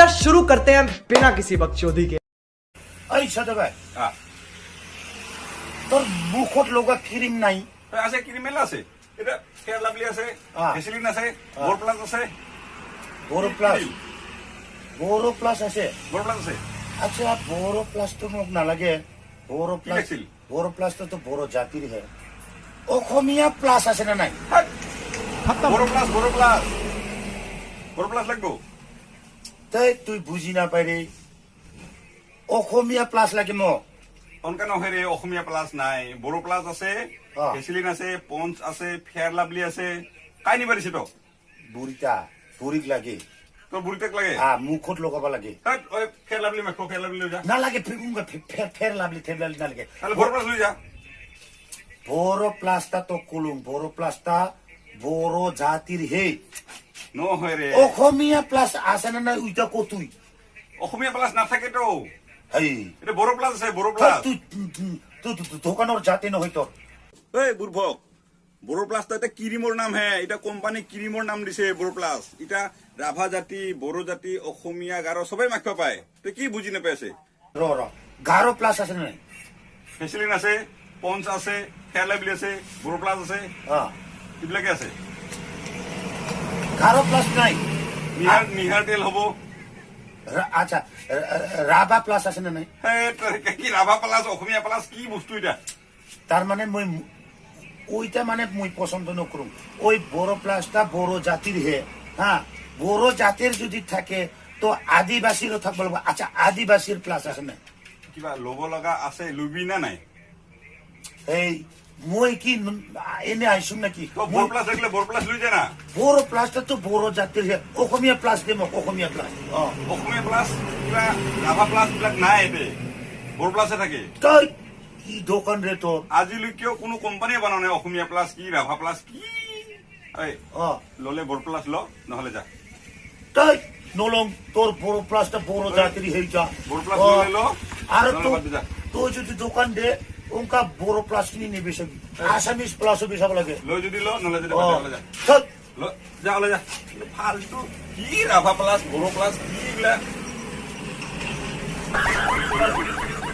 चलिए शुरू करते हैं बिना किसी बकचोदी के। এই সাদা ভাই তোর মুখত লগা ক্রিম নাই আছে ক্রিমেল আছে এটা ফেয়ার লাভলি আছে হ্যাঁ। ভেসলিন আছে বোর প্লাস আছে বড় প্লাস আছে বোর প্লাস আছে আচ্ছা বড় প্লাস তো মোক নালাগে বড় প্লাস লিখছিল? বড় প্লাস তো বড় জাতির হে অসমীয়া প্লাস আছে না নাই বোর প্লাস লাগবো তাই তুই বুঝি না পাইরে অসমীয়া প্লাস লাগে মোক অনকা নহয় রে অসমীয়া প্লাস নাই বোর প্লাস আছে হ্যাঁ। ভেসলিন আছে পঞ্চ আছে ফেয়ার লাভলি আছে কাই নি পারিছে তো বুড়িক লাগে তোর বুড়িতেক লাগে মুখত লগাব লাগে ফেয়ার লাভলি মাখো ফেয়ার লাভলি লৈ যা না লাগে ফের লাভলি না লাগে তাহলে বোর প্লাস লৈ যা বড় প্লাসটা তো কলুম বড় প্লাসটা বড় জাতির হে নহয় রে অসমীয়া প্লাস আছে না নাই উইটা কতুই অসমীয়া প্লাস নাথাকে তো হেই এটা বড় প্লাস আছে বড় প্লাস তুই দোকানের জাতি নহয় তোর এই বুর্ভক বড় প্লাস তো এটা ক্রিমর নাম হে এটা কোম্পানি ক্রিমর নাম দিছে বড় প্লাস এটা রাভা জাতি বড় জাতি অসমীয়া গারো সবাই মাখিব পায় তুই কি বুঝি নাপাইছে র গারো প্লাস আছে না নাই ভেসলিন আছে পঞ্চ আছে ফেয়ার লাভলি আছে বড় প্লাস আছে হ্যাঁ এইবিলাকে আছে গারো প্লাস নাই নিহার তেল হব আচ্ছা রাভা প্লাস আছে না নাই কি রাভা প্লাস অসমীয়া প্লাস কি বস্তু এটা তার মানে মই ওইটা মানে মই পছন্দ নকরুম ওই বড় প্লাসটা বড় জাতির হে হ্যাঁ বড় জাতির যদি থাকে তো আদিবাসীরও থাকবে লাগবে। আচ্ছা আদিবাসীর প্লাস আছে না কিবা লব লগা আছে লুবি না নাই এই মই কি এনে আইসুম নাকি তো বড় প্লাস থাকলে বড় প্লাস লই যা না বড় প্লাসটা তো বড় জাতির হে অসমীয়া প্লাস দে মোক অসমীয়া প্লাস অসমীয়া প্লাস কিবা রাভা প্লাস বিলাক নাই এতে বড় প্লাসে থাকে তাই কি দোকান রে তোর আজিলৈকেও কোনো কোম্পানীয়ে বনোৱা নাই অসমীয়া প্লাস কি ৰাভা প্লাস কি ললে বড় প্লাস ল নহলে যা তাই নলম তোর বড় প্লাসটা বড় জাতির হেইটা বড় প্লাস ললে ল আর নহলে তো বাদ দে যা তুই যদি দোকান দে উনকা বড় প্লাস কিনে নিবি সব আসামিস প্লাসও বেশাব লাগে লৈ যদি ল নহলে যদি বাদ দে যা চল ল যা ওলে যা ফালতু কি ৰাভা প্লাস বড় প্লাস কি এইবিলাক